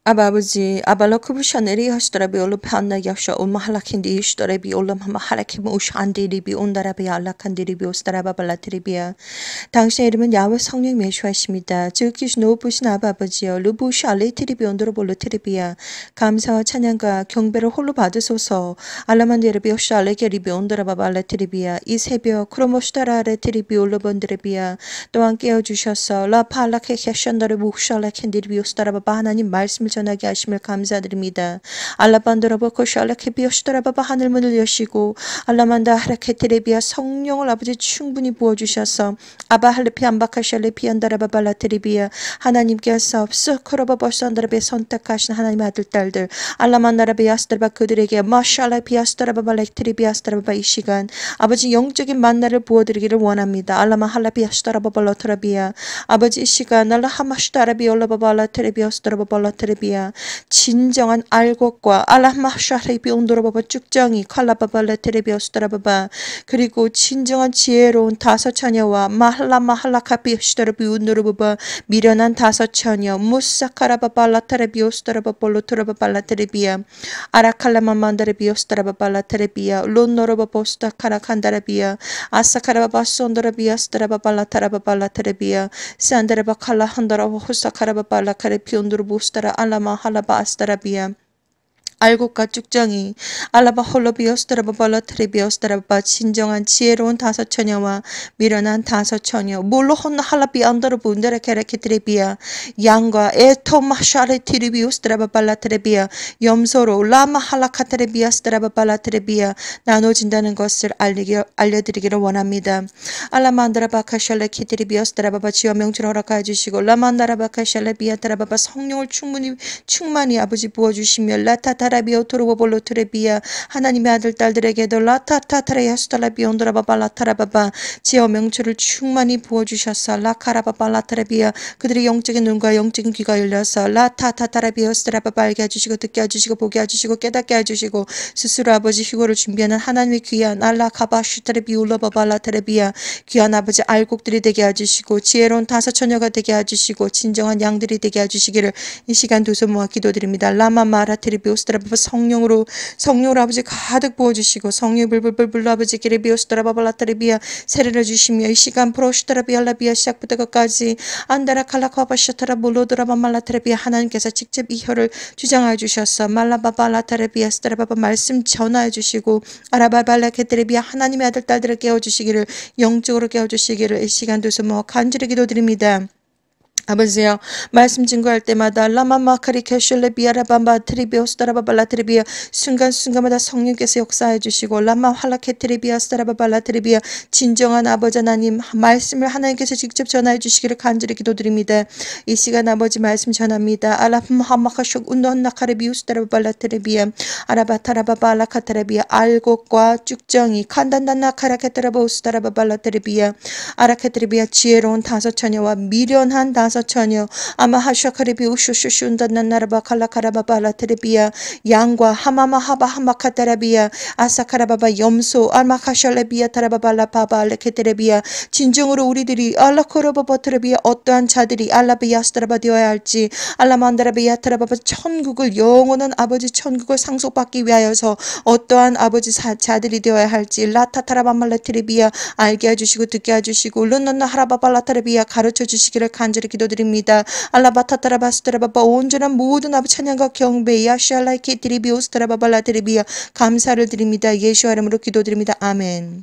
아버지, 아발로 크부샤네리 하시더라비 올로 판나 역샤 올마 할라킨디 이시더라비 올람 하마 할라키무 우샤안디리비 온다라비 알라칸디리비 오스다라바발라트리비야. 당신의 이름은 야외 성령 메시아십니다. 즉기시 노부신 아버지여 루부시 알레트리비 온도로볼로 트리비야. 감사와 찬양과 경배를 홀로 받으소서. 알라만디르비 역샤 알레게리비 온다라바발라트리비야. 이 새벽 크로모슈다라레트리비 올로본드레비야. 또한 깨워주셔서 라팔라케 캐션더르 무샤라켄디리비 오스다라바바 하나님 말씀을 전하게 하심을 감사드립니다. 알라반드라바코 샬라케비오시더라바바 하늘문을 여시고 알라만다 하라케테레비아 성령을 아버지 충분히 부어주셔서 아바 할레피 암바카샬레피 안다라바발라테리비아 하나님께서 스크로바버선다라베 선택하신 하나님의 아들 딸들 알라만다라베아스다라바 그들에게 마샬라피아스다라바발레트리비아스다라바바 이 시간 아버지 영적인 만나를 부어드리기를 원합니다. 알라마 할라비아스다라바발라트라비아 아버지 이 시간 알라하마슈다라비올라바발라테레비아스다라바발라테레비아 진정한 알곡과 알라마샤레비 온도로바바 쭉정이 칼라바발레테레비아스다라바바 그리고 진정한 지혜로운 다섯 처녀와 마할라마할라카비시다라비 운노르바바 미련한 다섯 처녀 무사카라바발라테레비오스다라바볼로토라바발라테레비아 아라칼라마만다레비오스다라바발라테레비아 론노로바보스타카라칸다라비아 아사카라바바손도라비아스다라바발라타라바발라테레비아 산다라바칼라 한다라바 호사카라바발라카레피온도로보스다라 알라마 할라바 아스다라비아 알곡과 쭉정이 알라바 홀로비오스다라바발라 트레비오스다라바 진정한 지혜로운 다섯 처녀와 미련한 다섯 처녀 몰로 혼나 할라비 안더르부 운데라케라케 트레비아 양과 에토마샤레 트리비오스다라바발라 트레비아 염소로 라마 할라카트레비아스다라바발라 트레비아 나눠진다는 것을 알려드리기를 원합니다. 알라만다라바카샬레 키트리비오스다라바바 지와 명철 허락하여 주시고 라만다라바카샬레 비아타라바바 성령을 충만히 아버지 부어주시며 라타타라비오토로보볼로트레비아 하나님의 아들 딸들에게도 라타타타라야스달라비온드라바발라타라바바 지어 명철을 충만히 부어주셔서 라카라바발라타라비아 그들의 영적인 눈과 영적인 귀가 열려서 라타타타라비오스드라바바 알게 해주시고 듣게 해주시고 보게 해주시고 깨닫게 해주시고 스스로 아버지 휴거를 준비하는 하나님의 귀한 알라카바슈타레비울라바발라타레비아 귀한 아버지 알곡들이 되게 해주시고 지혜로운 다섯 처녀가 되게 해주시고 진정한 양들이 되게 해주시기를 이 시간 두 손 모아 기도드립니다. 라마마라테리비오스드라바바 성령으로 아버지 가득 부어주시고 성령 불불불불 아버지 기레비오스드라바발라타레비아 세례를 주시며 이 시간 프로슈드라비알라비아 시작부터 끝까지 안다라칼라카바샤타라 몰로드라바말라타레비아 하나님께서 직접 이 혀를 주장하여 주셔서 말라바발라타레비아 스드라바바 말씀 전하여 주시고 아라바발라케테레비아 하나님의 아들 딸들을 깨워주시기를 영적으로 깨워주시기를 이 시간 두 손 모아 간절히 기도드립니다. 아버지여 말씀 증거할 때마다 라마마카리 캐슐레 비아라밤바 트리비오스다라바발라 트리비아 순간순간마다 성령께서 역사해 주시고 라마 할라케트리비아 스다라바발라 트리비아 진정한 아버지 하나님 말씀을 하나님께서 직접 전하여 주시기를 간절히 기도드립니다. 이 시간 아버지 말씀 전합니다. 알라마하마카쇼 운노나카레비우스다라바발라 트리비아 아라바타라바발라카타레비아 알곡과 쭉정이 칸단단나카라케트라보스다라바발라 트리비아 아라케트리비아 지혜로운 다섯 처녀와 미련한 다섯 처녀 아마하샤카리비 우슈슈슈운단나나라바 칼라카라바발라테레비아 양과 하마마하바 하마카타라비아 아사카라바바 염소 알마카샬레비아 타라바발라바바 알레케테레비아 진정으로 우리들이 알라코라바바테레비아 어떠한 자들이 알라비아스타라바 되어야 할지 알라만다라비아 타라바바 천국을 영원한 아버지 천국을 상속받기 위하여서 어떠한 아버지 자들이 되어야 할지 라타타라바말레테레비아 알게 해주시고 듣게 해주시고 룬넌나 하라바발라타레비아 가르쳐 주시기를 간절히 기도드립니다. 알라바타타라바스트라바바 온전한 모든 아버지 찬양과 경배 야샬라이케 드리비오스트라바발라드리비아 감사를 드립니다. 예수와 이름으로 기도드립니다. 아멘.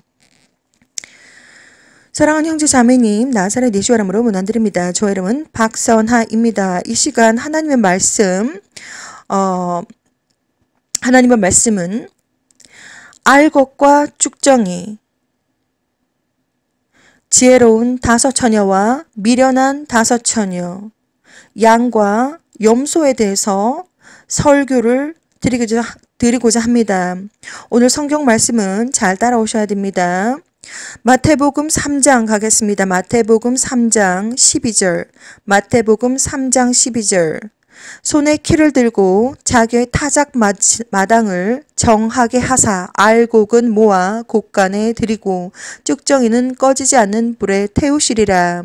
사랑하는 형제 자매님 나사렛 예수와 이름으로 문안드립니다. 저 이름은 박선하입니다. 이 시간 하나님의 말씀은 알곡과 쭉정이 지혜로운 다섯 처녀와 미련한 다섯 처녀, 양과 염소에 대해서 설교를 드리고자 합니다. 오늘 성경 말씀은 잘 따라오셔야 됩니다. 마태복음 3장 가겠습니다. 마태복음 3장 12절. 마태복음 3장 12절. 손에 키를 들고 자기의 타작 마당을 정하게 하사 알곡은 모아 곳간에 들이고 쭉정이는 꺼지지 않는 불에 태우시리라.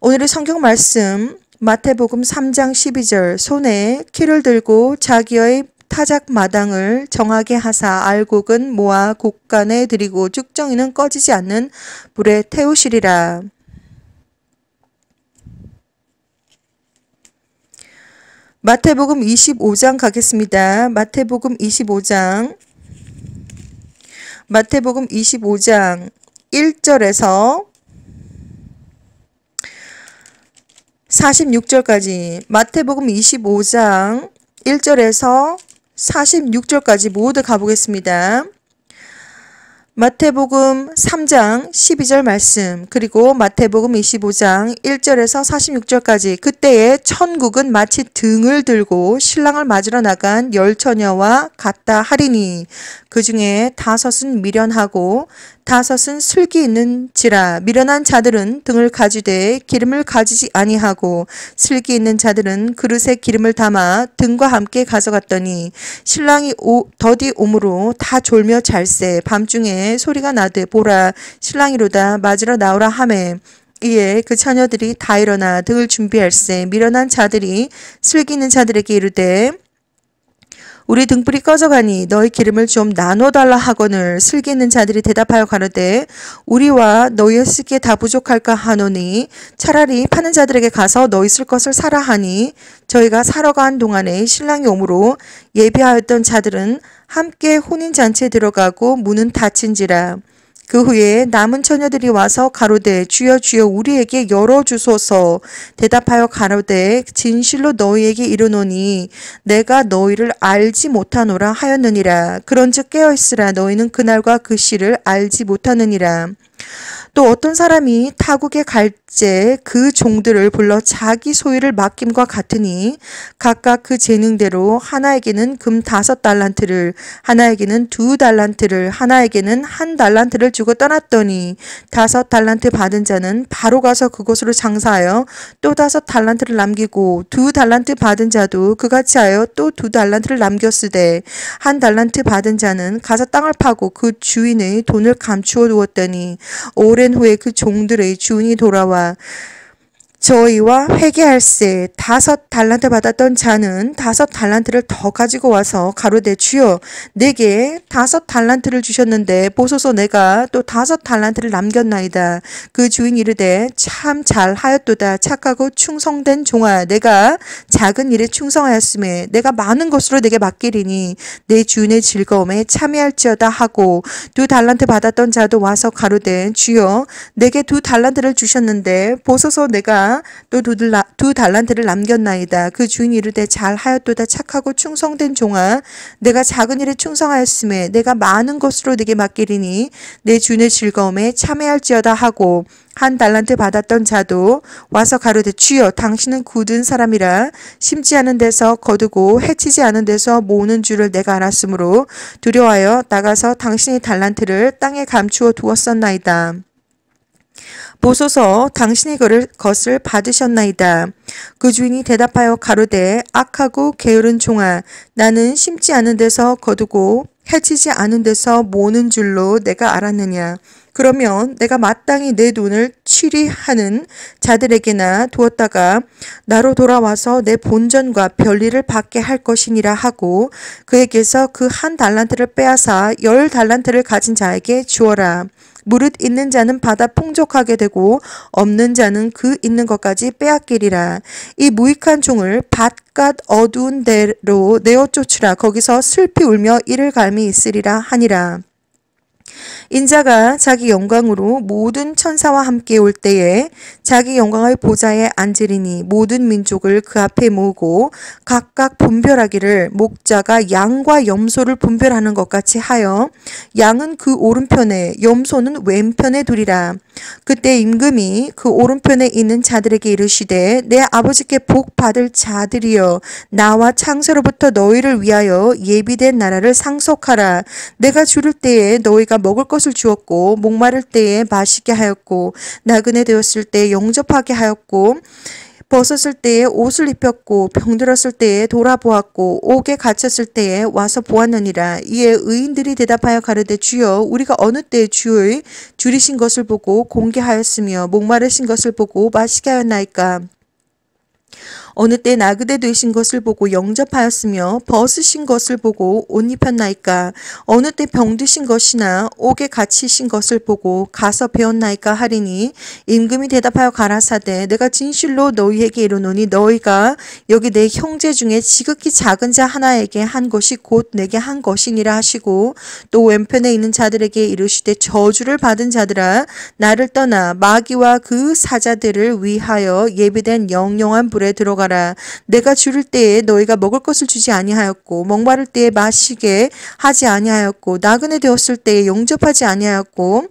오늘의 성경 말씀 마태복음 3장 12절 손에 키를 들고 자기의 타작 마당을 정하게 하사 알곡은 모아 곡간에 들이고 쭉정이는 꺼지지 않는 불에 태우시리라. 마태복음 25장 가겠습니다. 마태복음 25장 1절에서 46절까지 마태복음 25장 1절에서 46절까지 모두 가보겠습니다. 마태복음 3장 12절 말씀 그리고 마태복음 25장 1절에서 46절까지 그때에 천국은 마치 등을 들고 신랑을 맞으러 나간 10처녀와 같다 하리니 그 중에 5은 미련하고 5은 슬기 있는지라 미련한 자들은 등을 가지되 기름을 가지지 아니하고 슬기 있는 자들은 그릇에 기름을 담아 등과 함께 가져갔더니 신랑이 더디 오므로 다 졸며 잘세 밤중에 소리가 나되 보라 신랑이로다 맞으러 나오라 하매 이에 그 처녀들이 다 일어나 등을 준비할세 미련한 자들이 슬기 있는 자들에게 이르되 우리 등불이 꺼져가니 너희 기름을 좀 나눠달라 하거늘 슬기 있는 자들이 대답하여 가로되 우리와 너희의 쓰기에 다 부족할까 하노니 차라리 파는 자들에게 가서 너희 쓸 것을 사라 하니 저희가 사러 간 동안에 신랑이 오므로 예비하였던 자들은 함께 혼인잔치에 들어가고 문은 닫힌지라. 그 후에 남은 처녀들이 와서 가로되 주여 주여 우리에게 열어주소서 대답하여 가로되 진실로 너희에게 이르노니 내가 너희를 알지 못하노라 하였느니라. 그런즉 깨어있으라 너희는 그날과 그 시를 알지 못하느니라. 또 어떤 사람이 타국에 갈제 그 종들을 불러 자기 소유를 맡김과 같으니 각각 그 재능대로 하나에게는 금 5달란트를 하나에게는 2달란트를 하나에게는 1달란트를 주고 떠났더니 5달란트 받은 자는 바로 가서 그곳으로 장사하여 또 5달란트를 남기고 2달란트 받은 자도 그같이 하여 또 2달란트를 남겼으되 1달란트 받은 자는 가서 땅을 파고 그 주인의 돈을 감추어 두었더니 오랜 후에 그 종들의 주인이 돌아와 저희와 회개할세 5달란트 받았던 자는 5달란트를 더 가지고 와서 가로되 주여 내게 5달란트를 주셨는데 보소서 내가 또 5달란트를 남겼나이다. 그 주인 이르되 참 잘하였도다 착하고 충성된 종아 내가 작은 일에 충성하였음에 내가 많은 것으로 내게 맡기리니 내 주인의 즐거움에 참여할지어다 하고 2달란트 받았던 자도 와서 가로되 주여 내게 2달란트를 주셨는데 보소서 내가 또 2달란트를 남겼나이다. 그 주인이 이르되 잘하였도다 착하고 충성된 종아 내가 작은 일에 충성하였음에 내가 많은 것으로 내게 맡기리니 내 주인의 즐거움에 참여할지어다 하고 1달란트 받았던 자도 와서 가로되 주여 당신은 굳은 사람이라 심지 않은 데서 거두고 해치지 않은 데서 모으는 줄을 내가 알았으므로 두려워하여 나가서 당신의 달란트를 땅에 감추어 두었었나이다. 보소서 당신이 것을 받으셨나이다. 그 주인이 대답하여 가로되 악하고 게으른 종아 나는 심지 않은 데서 거두고 해치지 않은 데서 모으는 줄로 내가 알았느냐. 그러면 내가 마땅히 내 돈을 취리하는 자들에게나 두었다가 나로 돌아와서 내 본전과 별일을 받게 할 것이니라 하고 그에게서 그 1달란트를 빼앗아 10달란트를 가진 자에게 주어라. 무릇 있는 자는 받아 풍족하게 되고 없는 자는 그 있는 것까지 빼앗기리라. 이 무익한 종을 바깥 어두운 데로 내어 쫓으라. 거기서 슬피 울며 이를 갈미 있으리라 하니라. 인자가 자기 영광으로 모든 천사와 함께 올 때에 자기 영광의 보좌에 앉으리니 모든 민족을 그 앞에 모으고 각각 분별하기를 목자가 양과 염소를 분별하는 것 같이 하여 양은 그 오른편에 염소는 왼편에 두리라. 그때 임금이 그 오른편에 있는 자들에게 이르시되 내 아버지께 복 받을 자들이여 나와 창세로부터 너희를 위하여 예비된 나라를 상속하라. 내가 주를 때에 너희가 먹을 것을 주었고 목마를 때에 마시게 하였고 나그네 되었을 때 영접하게 하였고 벗었을 때에 옷을 입혔고 병들었을 때에 돌아보았고 옥에 갇혔을 때에 와서 보았느니라. 이에 의인들이 대답하여 가르되 주여 우리가 어느 때에 주의 줄이신 것을 보고 공개하였으며 목마르신 것을 보고 마시게 하였나이까. 어느 때 나그네 되신 것을 보고 영접하였으며 벗으신 것을 보고 옷 입혔나이까. 어느 때 병드신 것이나 옥에 갇히신 것을 보고 가서 배웠나이까 하리니 임금이 대답하여 가라사대 내가 진실로 너희에게 이르노니 너희가 여기 내 형제 중에 지극히 작은 자 하나에게 한 것이 곧 내게 한 것이니라 하시고 또 왼편에 있는 자들에게 이르시되 저주를 받은 자들아 나를 떠나 마귀와 그 사자들을 위하여 예비된 영영한 불에 들어가라. 내가 주를 때에 너희가 먹을 것을 주지 아니하였고 목마를 때에 마시게 하지 아니하였고 나그네 되었을 때에 영접하지 아니하였고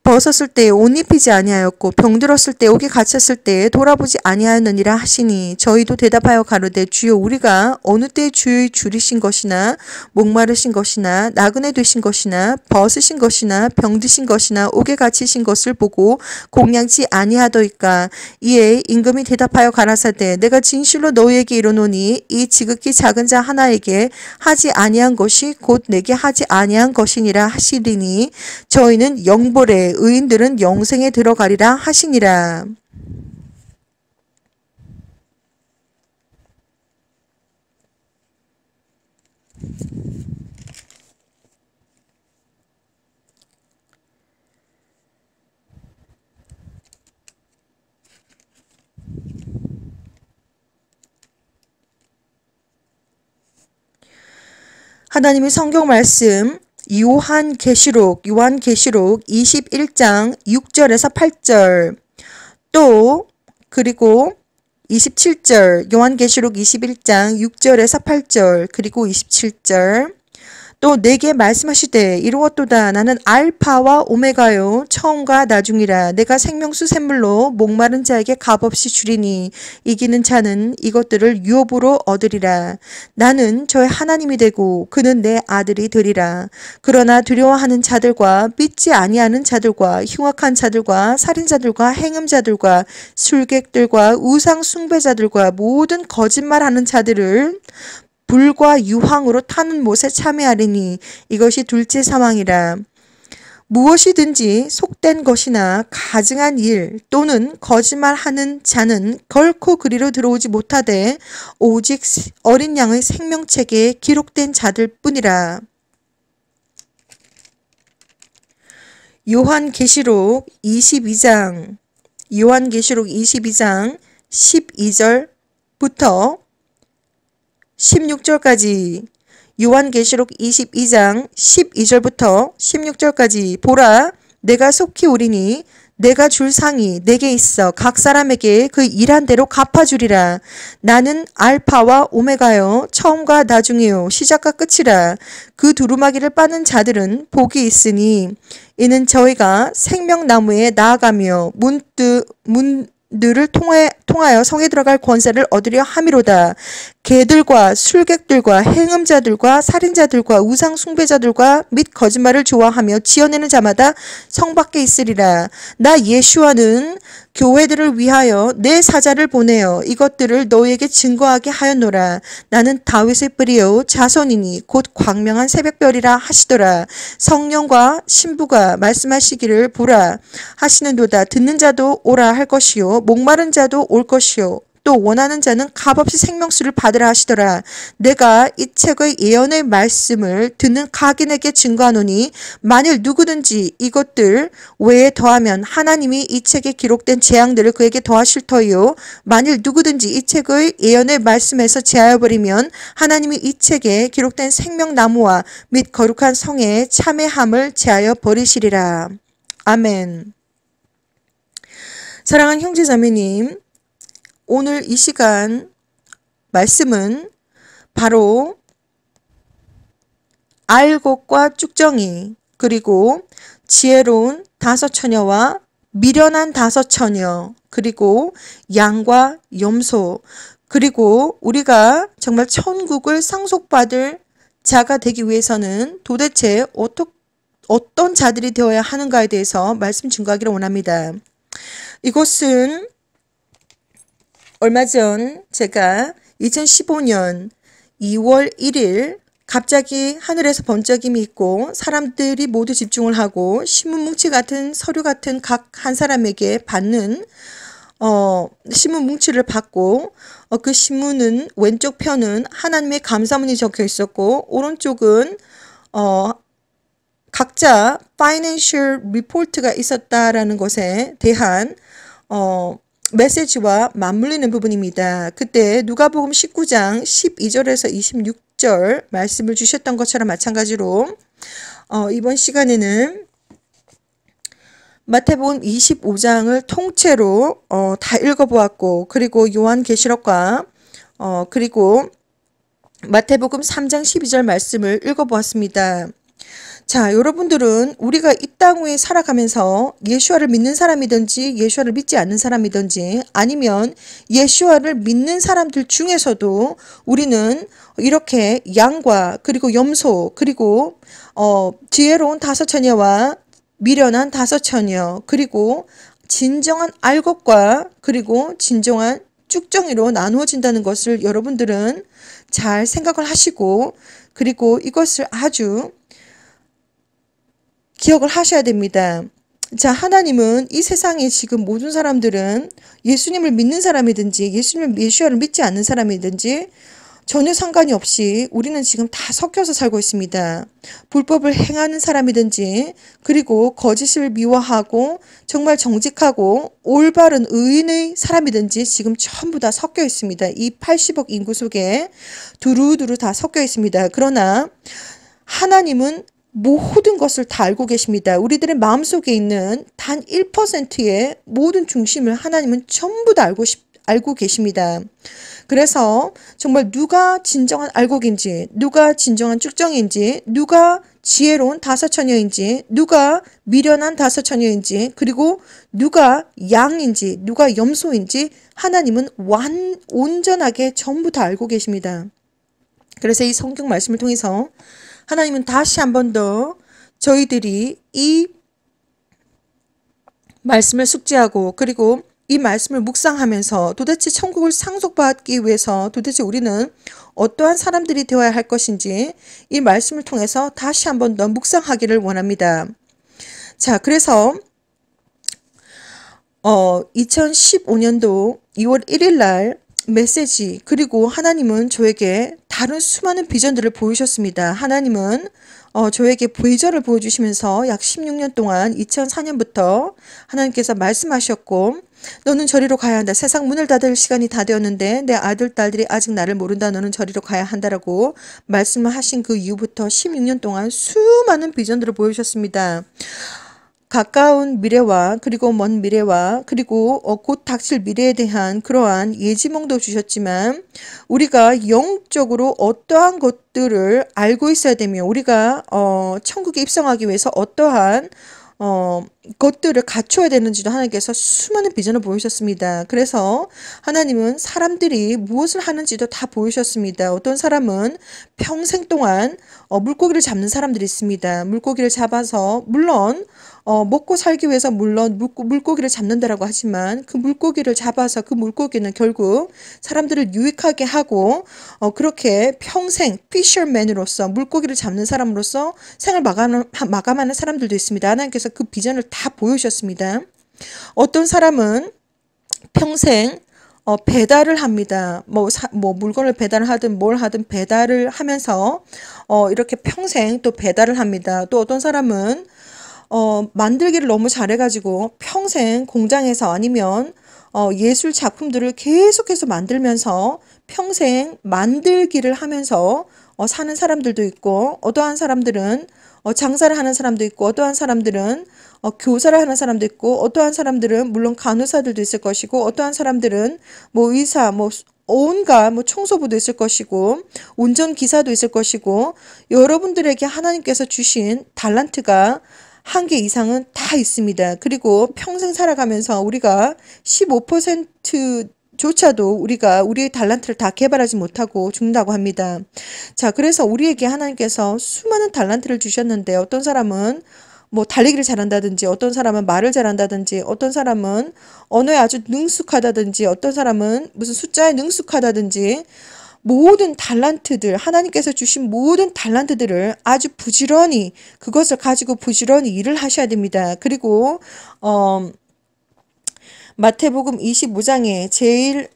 벗었을 때에 옷 입히지 아니하였고 병들었을 때 옥에 갇혔을 때에 돌아보지 아니하였느니라 하시니 저희도 대답하여 가로되 주여 우리가 어느 때에 주의 줄이신 것이나 목마르신 것이나 나그네 되신 것이나 벗으신 것이나 병드신 것이나 옥에 갇히신 것을 보고 공양치 아니하더이까. 이에 임금이 대답하여 가라사대 내가 진실로 너희에게 이르노니 이 지극히 작은 자 하나에게 하지 아니한 것이 곧 내게 하지 아니한 것이니라 하시리니 저희는 영벌에 의인들은 영생에 들어가리라 하시니라. 하나님의 성경 말씀 요한계시록 21장 6절에서 8절 또 그리고 27절 요한계시록 21장 6절에서 8절 그리고 27절 또 내게 말씀하시되 이루었도다 나는 알파와 오메가요 처음과 나중이라 내가 생명수 샘물로 목마른 자에게 값없이 주리니 이기는 자는 이것들을 유업으로 얻으리라. 나는 저의 하나님이 되고 그는 내 아들이 되리라. 그러나 두려워하는 자들과 믿지 아니하는 자들과 흉악한 자들과 살인자들과 행음자들과 술객들과 우상 숭배자들과 모든 거짓말하는 자들을 불과 유황으로 타는 못에 참여하리니 이것이 둘째 사망이라. 무엇이든지 속된 것이나 가증한 일 또는 거짓말하는 자는 결코 그리로 들어오지 못하되 오직 어린 양의 생명책에 기록된 자들 뿐이라. 요한계시록 22장 12절부터 16절까지 요한계시록 22장 12절부터 16절까지 보라 내가 속히 오리니 내가 줄 상이 내게 있어 각 사람에게 그 일한 대로 갚아주리라. 나는 알파와 오메가요 처음과 나중이요 시작과 끝이라. 그 두루마기를 빠는 자들은 복이 있으니 이는 저희가 생명나무에 나아가며 문들을 통하여 성에 들어갈 권세를 얻으려 함이로다. 개들과 술객들과 행음자들과 살인자들과 우상 숭배자들과 및 거짓말을 좋아하며 지어내는 자마다 성 밖에 있으리라. 나 예수와는 교회들을 위하여 내 사자를 보내어 이것들을 너희에게 증거하게 하였노라. 나는 다윗의 뿌리요 자손이니 곧 광명한 새벽별이라 하시더라. 성령과 신부가 말씀하시기를 보라 하시는도다. 듣는 자도 오라 할 것이요 목마른 자도 올 것이요 또 원하는 자는 값없이 생명수를 받으라 하시더라. 내가 이 책의 예언의 말씀을 듣는 각인에게 증거하노니 만일 누구든지 이것들 외에 더하면 하나님이 이 책에 기록된 재앙들을 그에게 더하실 터이요 만일 누구든지 이 책의 예언의 말씀에서 제하여 버리면 하나님이 이 책에 기록된 생명나무와 및 거룩한 성에 참회함을 제하여 버리시리라. 아멘. 사랑하는 형제자매님, 오늘 이 시간 말씀은 바로 알곡과 쭉정이 그리고 지혜로운 다섯 처녀와 미련한 다섯 처녀 그리고 양과 염소 그리고 우리가 정말 천국을 상속받을 자가 되기 위해서는 도대체 어떤 자들이 되어야 하는가에 대해서 말씀 증거하기를 원합니다. 이것은 얼마 전 제가 2015년 2월 1일 갑자기 하늘에서 번쩍임이 있고 사람들이 모두 집중을 하고 신문뭉치 같은 서류 같은 각 한 사람에게 받는 신문 뭉치를 받고 그 신문은 왼쪽 편은 하나님의 감사문이 적혀 있었고 오른쪽은 각자 파이낸셜 리포트가 있었다라는 것에 대한 메시지와 맞물리는 부분입니다. 그때 누가복음 19장 12절에서 26절 말씀을 주셨던 것처럼 마찬가지로 이번 시간에는 마태복음 25장을 통째로 다 읽어보았고 그리고 요한계시록과 그리고 마태복음 3장 12절 말씀을 읽어보았습니다. 자, 여러분들은 우리가 이 땅 위에 살아가면서 예수와를 믿는 사람이든지 예수와를 믿지 않는 사람이든지 아니면 예수와를 믿는 사람들 중에서도 우리는 이렇게 양과 그리고 염소 그리고 지혜로운 다섯 처녀와 미련한 다섯 처녀 그리고 진정한 알곡과 그리고 진정한 쭉정이로 나누어진다는 것을 여러분들은 잘 생각을 하시고 그리고 이것을 아주 기억을 하셔야 됩니다. 자, 하나님은 이 세상에 지금 모든 사람들은 예수님을 믿는 사람이든지 예수와를 믿지 않는 사람이든지 전혀 상관이 없이 우리는 지금 다 섞여서 살고 있습니다. 불법을 행하는 사람이든지 그리고 거짓을 미워하고 정말 정직하고 올바른 의인의 사람이든지 지금 전부 다 섞여 있습니다. 이 80억 인구 속에 두루두루 다 섞여 있습니다. 그러나 하나님은 모든 것을 다 알고 계십니다. 우리들의 마음속에 있는 단 1%의 모든 중심을 하나님은 전부 다 알고 계십니다. 그래서 정말 누가 진정한 알곡인지, 누가 진정한 쭉정인지, 누가 지혜로운 다섯 처녀인지, 누가 미련한 다섯 처녀인지, 그리고 누가 양인지, 누가 염소인지 하나님은 온전하게 전부 다 알고 계십니다. 그래서 이 성경 말씀을 통해서 하나님은 다시 한 번 더 저희들이 이 말씀을 숙지하고 그리고 이 말씀을 묵상하면서 도대체 천국을 상속받기 위해서 도대체 우리는 어떠한 사람들이 되어야 할 것인지 이 말씀을 통해서 다시 한 번 더 묵상하기를 원합니다. 자, 그래서 2015년도 2월 1일 날 메시지 그리고 하나님은 저에게 다른 수많은 비전들을 보이셨습니다. 하나님은 저에게 비전을 보여주시면서 약 16년 동안 2004년부터 하나님께서 말씀하셨고 너는 저리로 가야 한다. 세상 문을 닫을 시간이 다 되었는데 내 아들 딸들이 아직 나를 모른다. 너는 저리로 가야 한다라고 말씀을 하신 그 이후부터 16년 동안 수많은 비전들을 보여주셨습니다. 가까운 미래와 그리고 먼 미래와 그리고 곧 닥칠 미래에 대한 그러한 예지몽도 주셨지만 우리가 영적으로 어떠한 것들을 알고 있어야 되며 우리가 천국에 입성하기 위해서 어떠한 것들을 갖춰야 되는지도 하나님께서 수많은 비전을 보이셨습니다. 그래서 하나님은 사람들이 무엇을 하는지도 다 보이셨습니다. 어떤 사람은 평생 동안 물고기를 잡는 사람들이 있습니다. 물고기를 잡아서 물론 먹고 살기 위해서 물론 물고기를 잡는다라고 하지만 그 물고기를 잡아서 그 물고기는 결국 사람들을 유익하게 하고 그렇게 평생 피셔맨으로서 물고기를 잡는 사람으로서 생을 마감하는 사람들도 있습니다. 하나님께서 그 비전을 다 보여주셨습니다. 어떤 사람은 평생 배달을 합니다. 뭐 물건을 배달을 하든 뭘 하든 배달을 하면서 이렇게 평생 또 배달을 합니다. 또 어떤 사람은 만들기를 너무 잘해가지고 평생 공장에서 아니면 예술 작품들을 계속해서 만들면서 평생 만들기를 하면서 사는 사람들도 있고 어떠한 사람들은 장사를 하는 사람도 있고 어떠한 사람들은 교사를 하는 사람도 있고 어떠한 사람들은 물론 간호사들도 있을 것이고 어떠한 사람들은 뭐 의사 온갖 청소부도 있을 것이고 운전기사도 있을 것이고 여러분들에게 하나님께서 주신 달란트가 한 개 이상은 다 있습니다. 그리고 평생 살아가면서 우리가 15%조차도 우리가 우리의 달란트를 다 개발하지 못하고 죽는다고 합니다. 자, 그래서 우리에게 하나님께서 수많은 달란트를 주셨는데 어떤 사람은 달리기를 잘한다든지 어떤 사람은 말을 잘한다든지 어떤 사람은 언어에 아주 능숙하다든지 어떤 사람은 무슨 숫자에 능숙하다든지 모든 달란트들 하나님께서 주신 모든 달란트들을 아주 부지런히 그것을 가지고 부지런히 일을 하셔야 됩니다. 그리고 마태복음 25장에 제일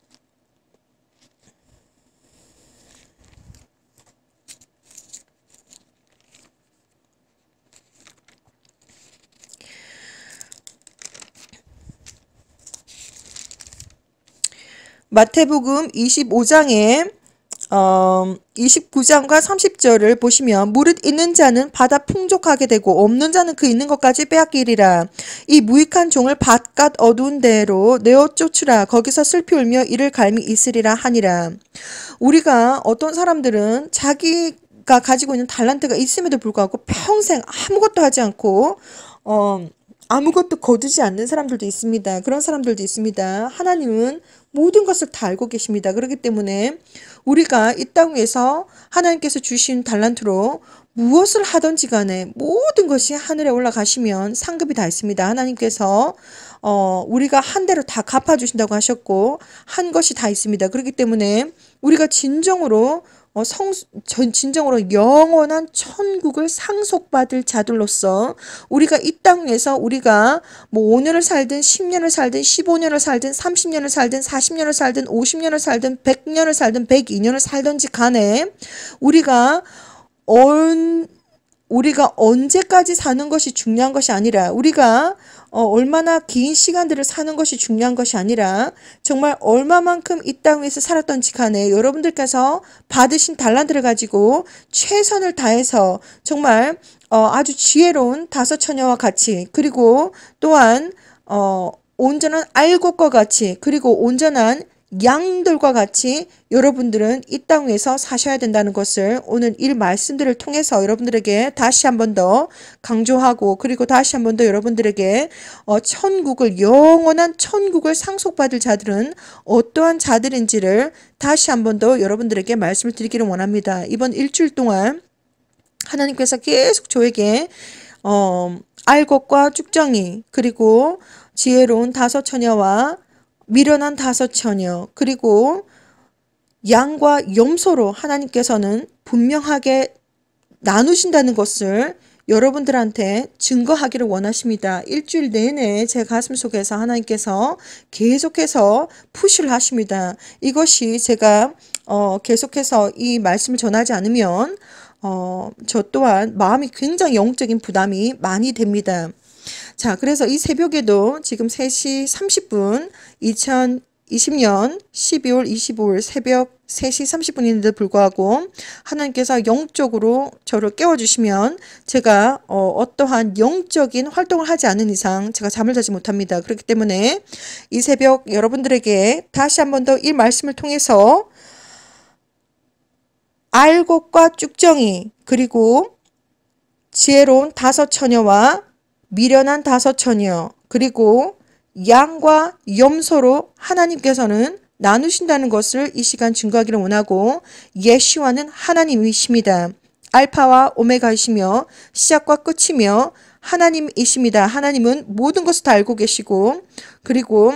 마태복음 25장에 29장과 30절을 보시면 무릇 있는 자는 받아 풍족하게 되고 없는 자는 그 있는 것까지 빼앗기리라. 이 무익한 종을 바깥 어두운 데로 내어 쫓으라. 거기서 슬피 울며 이를 갈미 있으리라 하니라. 우리가 어떤 사람들은 자기가 가지고 있는 달란트가 있음에도 불구하고 평생 아무것도 하지 않고 아무것도 거두지 않는 사람들도 있습니다. 그런 사람들도 있습니다. 하나님은 모든 것을 다 알고 계십니다. 그렇기 때문에 우리가 이 땅 위에서 하나님께서 주신 달란트로 무엇을 하든지 간에 모든 것이 하늘에 올라가시면 상급이 다 있습니다. 하나님께서 우리가 한 대로 다 갚아주신다고 하셨고 한 것이 다 있습니다. 그렇기 때문에 우리가 진정으로 진정으로 영원한 천국을 상속받을 자들로서 우리가 이 땅 위에서 우리가 뭐 5년을 살든 10년을 살든 15년을 살든 30년을 살든 40년을 살든 50년을 살든 100년을 살든 102년을 살든지 간에 우리가 언제까지 사는 것이 중요한 것이 아니라 우리가 얼마나 긴 시간들을 사는 것이 중요한 것이 아니라 정말 얼마만큼 이 땅 위에서 살았던지 간에 여러분들께서 받으신 달란트를 가지고 최선을 다해서 정말 아주 지혜로운 다섯 처녀와 같이 그리고 또한 온전한 알곡과 같이 그리고 온전한 양들과 같이 여러분들은 이 땅 위에서 사셔야 된다는 것을 오늘 이 말씀들을 통해서 여러분들에게 다시 한 번 더 강조하고 그리고 다시 한 번 더 여러분들에게 영원한 천국을 상속받을 자들은 어떠한 자들인지를 다시 한 번 더 여러분들에게 말씀을 드리기를 원합니다. 이번 일주일 동안 하나님께서 계속 저에게 알곡과 쭉정이 그리고 지혜로운 다섯 처녀와 미련한 다섯 처녀 그리고 양과 염소로 하나님께서는 분명하게 나누신다는 것을 여러분들한테 증거하기를 원하십니다. 일주일 내내 제 가슴 속에서 하나님께서 계속해서 푸시를 하십니다. 이것이 제가 계속해서 이 말씀을 전하지 않으면 저 또한 마음이 굉장히 영적인 부담이 많이 됩니다. 자, 그래서 이 새벽에도 지금 3시 30분 2020년 12월 25일 새벽 3시 30분인데도 불구하고 하나님께서 영적으로 저를 깨워주시면 제가 어떠한 영적인 활동을 하지 않은 이상 제가 잠을 자지 못합니다. 그렇기 때문에 이 새벽 여러분들에게 다시 한 번 더 이 말씀을 통해서 알곡과 쭉정이 그리고 지혜로운 다섯 처녀와 미련한 다섯 처녀 그리고 양과 염소로 하나님께서는 나누신다는 것을 이 시간 증거하기를 원하고 예시와는 하나님이십니다. 알파와 오메가이시며 시작과 끝이며 하나님이십니다. 하나님은 모든 것을 다 알고 계시고 그리고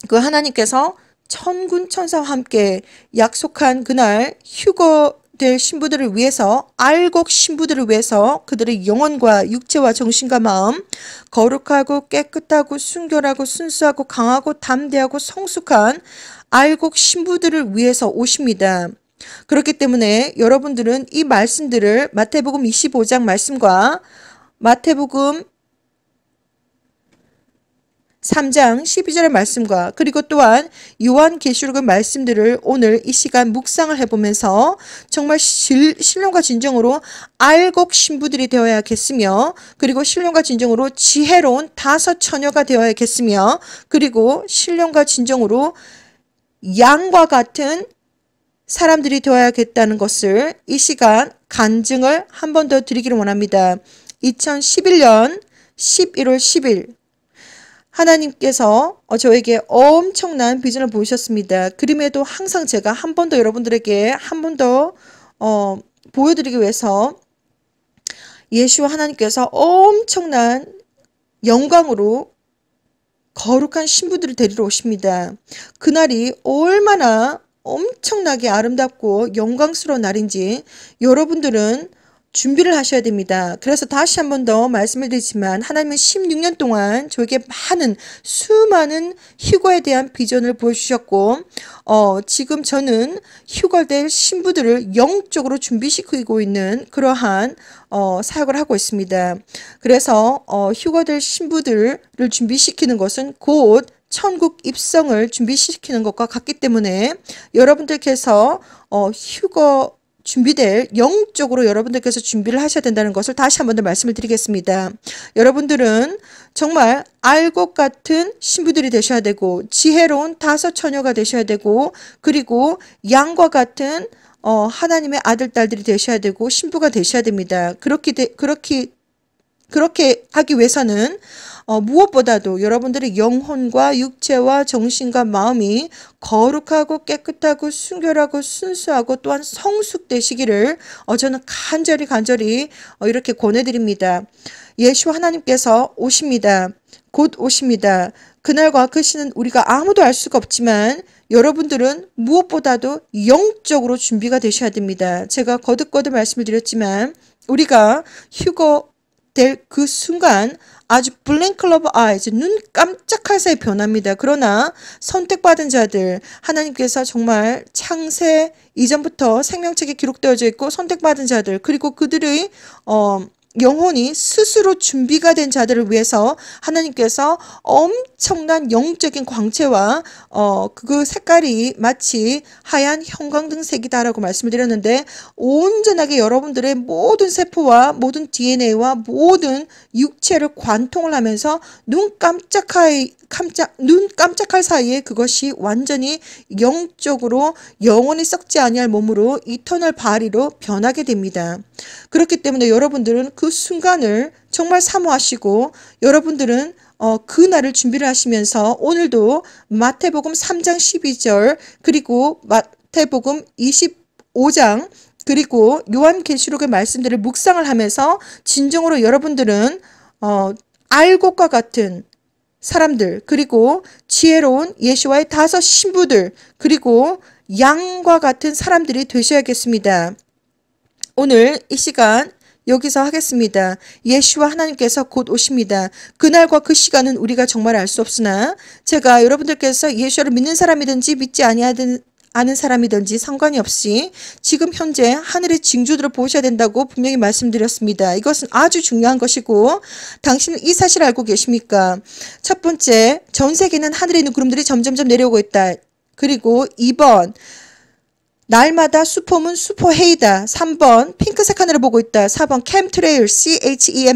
그 하나님께서 천군 천사와 함께 약속한 그날 휴거될 신부들을 위해서 알곡 신부들을 위해서 그들의 영혼과 육체와 정신과 마음 거룩하고 깨끗하고 순결하고 순수하고 강하고 담대하고 성숙한 알곡 신부들을 위해서 오십니다. 그렇기 때문에 여러분들은 이 말씀들을 마태복음 25장 말씀과 마태복음 3장 12절의 말씀과 그리고 또한 요한계시록의 말씀들을 오늘 이 시간 묵상을 해보면서 정말 신령과 진정으로 알곡 신부들이 되어야겠으며 그리고 신령과 진정으로 지혜로운 다섯 처녀가 되어야겠으며 그리고 신령과 진정으로 양과 같은 사람들이 되어야겠다는 것을 이 시간 간증을 한 번 더 드리기를 원합니다. 2011년 11월 10일 하나님께서 저에게 엄청난 비전을 보이셨습니다. 그림에도 항상 제가 한 번 더 여러분들에게 한 번 더 보여드리기 위해서 예수와 하나님께서 엄청난 영광으로 거룩한 신부들을 데리러 오십니다. 그날이 얼마나 엄청나게 아름답고 영광스러운 날인지 여러분들은 준비를 하셔야 됩니다. 그래서 다시 한 번 더 말씀을 드리지만 하나님은 16년 동안 저에게 수많은 휴거에 대한 비전을 보여주셨고 지금 저는 휴거될 신부들을 영적으로 준비시키고 있는 그러한 사역을 하고 있습니다. 그래서 휴거될 신부들을 준비시키는 것은 곧 천국 입성을 준비시키는 것과 같기 때문에 여러분들께서 휴거 준비될 영적으로 여러분들께서 준비를 하셔야 된다는 것을 다시 한 번 더 말씀을 드리겠습니다. 여러분들은 정말 알곡 같은 신부들이 되셔야 되고 지혜로운 다섯 처녀가 되셔야 되고 그리고 양과 같은 하나님의 아들 딸들이 되셔야 되고 신부가 되셔야 됩니다. 그렇게 하기 위해서는 무엇보다도 여러분들의 영혼과 육체와 정신과 마음이 거룩하고 깨끗하고 순결하고 순수하고 또한 성숙되시기를 저는 간절히 이렇게 권해드립니다. 예수 하나님께서 오십니다. 곧 오십니다. 그날과 그 시는 우리가 아무도 알 수가 없지만 여러분들은 무엇보다도 영적으로 준비가 되셔야 됩니다. 제가 거듭 말씀을 드렸지만 우리가 휴거 될 그 순간 아주 블랭크 오브 아이즈 눈 깜짝할 사이 변합니다. 그러나 선택받은 자들 하나님께서 정말 창세 이전부터 생명책에 기록되어져 있고 선택받은 자들 그리고 그들의 영혼이 스스로 준비가 된 자들을 위해서 하나님께서 엄청난 영적인 광채와 그 색깔이 마치 하얀 형광등색이다라고 말씀을 드렸는데 온전하게 여러분들의 모든 세포와 모든 DNA와 모든 육체를 관통을 하면서 눈 깜짝할 사이에 그것이 완전히 영적으로 영원히 썩지 아니할 몸으로 이터널 바디로 변하게 됩니다. 그렇기 때문에 여러분들은 그 순간을 정말 사모하시고 여러분들은 그 날을 준비를 하시면서 오늘도 마태복음 3장 12절 그리고 마태복음 25장 그리고 요한계시록의 말씀들을 묵상을 하면서 진정으로 여러분들은 알곡과 같은 사람들 그리고 지혜로운 예수와의 다섯 신부들 그리고 양과 같은 사람들이 되셔야겠습니다. 오늘 이 시간 여기서 하겠습니다. 예수와 하나님께서 곧 오십니다. 그날과 그 시간은 우리가 정말 알 수 없으나 제가 여러분들께서 예수를 믿는 사람이든지 믿지 아는 사람이든지 상관이 없이 지금 현재 하늘의 징조들을 보셔야 된다고 분명히 말씀드렸습니다. 이것은 아주 중요한 것이고 당신은 이 사실을 알고 계십니까? 첫 번째, 전 세계는 하늘에 있는 구름들이 점점점 내려오고 있다. 그리고 2번, 날마다 슈퍼문 슈퍼헤이다. 3번 핑크색 하늘을 보고 있다. 4번 캠트레일 CHEMTRAIL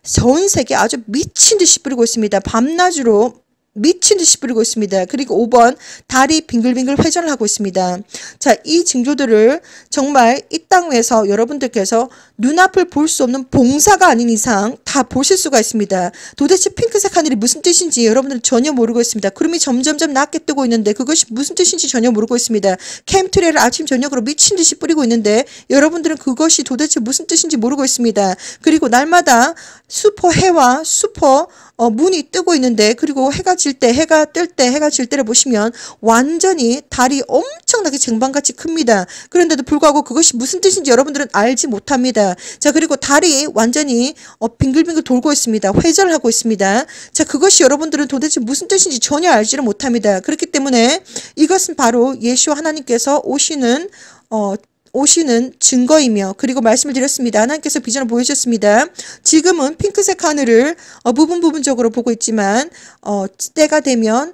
전 세계 아주 미친 듯이 뿌리고 있습니다. 밤낮으로 미친 듯이 뿌리고 있습니다. 그리고 5번 달이 빙글빙글 회전을 하고 있습니다. 자, 이 징조들을 정말 이 땅 위에서 여러분들께서 눈앞을 볼 수 없는 봉사가 아닌 이상 다 보실 수가 있습니다. 도대체 핑크색 하늘이 무슨 뜻인지 여러분들은 전혀 모르고 있습니다. 구름이 점점점 낮게 뜨고 있는데 그것이 무슨 뜻인지 전혀 모르고 있습니다. 캠트레일을 아침 저녁으로 미친 듯이 뿌리고 있는데 여러분들은 그것이 도대체 무슨 뜻인지 모르고 있습니다. 그리고 날마다 슈퍼 해와 슈퍼 문이 뜨고 있는데 그리고 해가 질 때 해가 뜰 때 해가 질 때를 보시면 완전히 달이 엄청나게 쟁반같이 큽니다. 그런데도 불구하고 그것이 무슨 뜻인지 여러분들은 알지 못합니다. 자, 그리고 달이 완전히 빙글빙글 돌고 있습니다. 회전을 하고 있습니다. 자, 그것이 여러분들은 도대체 무슨 뜻인지 전혀 알지를 못합니다. 그렇기 때문에 이것은 바로 예수 하나님께서 오시는 증거이며 그리고 말씀을 드렸습니다. 하나님께서 비전을 보여주셨습니다. 지금은 핑크색 하늘을 부분적으로 보고 있지만 때가 되면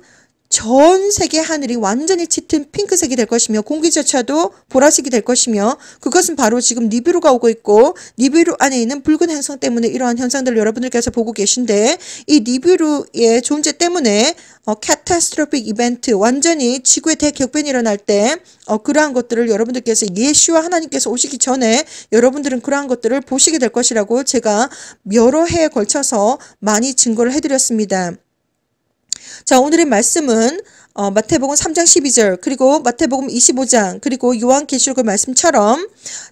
전 세계 하늘이 완전히 짙은 핑크색이 될 것이며 공기조차도 보라색이 될 것이며 그것은 바로 지금 니비루가 오고 있고 니비루 안에 있는 붉은 행성 때문에 이러한 현상들을 여러분들께서 보고 계신데 이 니비루의 존재 때문에 캐타스트로픽 이벤트 완전히 지구의 대격변이 일어날 때 그러한 것들을 여러분들께서 예수와 하나님께서 오시기 전에 여러분들은 그러한 것들을 보시게 될 것이라고 제가 여러 해에 걸쳐서 많이 증거를 해드렸습니다. 자, 오늘의 말씀은 마태복음 3장 12절 그리고 마태복음 25장 그리고 요한계시록의 말씀처럼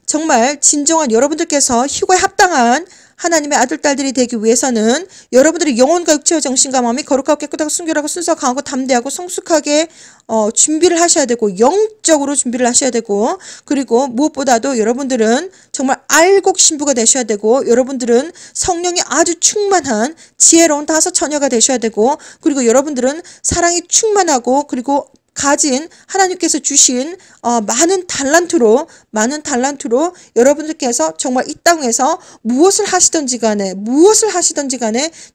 정말 진정한 여러분들께서 휴거에 합당한 하나님의 아들, 딸들이 되기 위해서는 여러분들이 영혼과 육체와 정신과 마음이 거룩하고 깨끗하고 순결하고 순수하고 강하고 담대하고 성숙하게 준비를 하셔야 되고 영적으로 준비를 하셔야 되고 그리고 무엇보다도 여러분들은 정말 알곡 신부가 되셔야 되고 여러분들은 성령이 아주 충만한 지혜로운 다섯 처녀가 되셔야 되고 그리고 여러분들은 사랑이 충만하고 그리고 가진 하나님께서 주신 많은 달란트로 여러분들께서 정말 이 땅에서 무엇을 하시든지 간에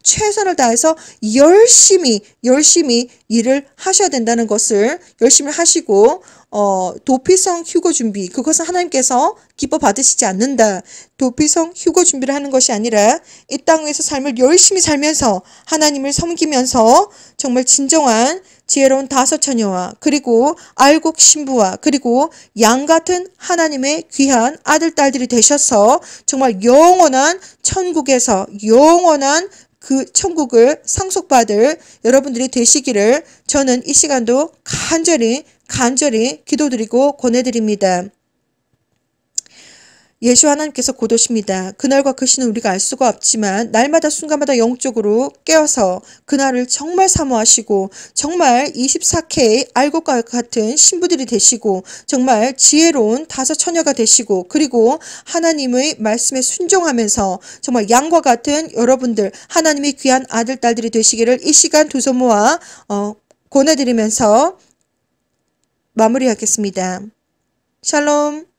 최선을 다해서 열심히 일을 하셔야 된다는 것을 열심히 하시고 도피성 휴거 준비 그것은 하나님께서 기뻐 받으시지 않는다. 도피성 휴거 준비를 하는 것이 아니라 이 땅에서 삶을 열심히 살면서 하나님을 섬기면서 정말 진정한 지혜로운 다섯 처녀와 그리고 알곡 신부와 그리고 양 같은 하나님의 귀한 아들 딸들이 되셔서 정말 영원한 천국에서 영원한 그 천국을 상속받을 여러분들이 되시기를 저는 이 시간도 간절히 기도드리고 권해드립니다. 예수 하나님께서 곧 오십니다. 그날과 그 시는 우리가 알 수가 없지만 날마다 순간마다 영적으로 깨어서 그날을 정말 사모하시고 정말 24K 알곡과 같은 신부들이 되시고 정말 지혜로운 다섯 처녀가 되시고 그리고 하나님의 말씀에 순종하면서 정말 양과 같은 여러분들 하나님의 귀한 아들 딸들이 되시기를 이 시간 두 손 모아 권해드리면서 마무리하겠습니다. 샬롬.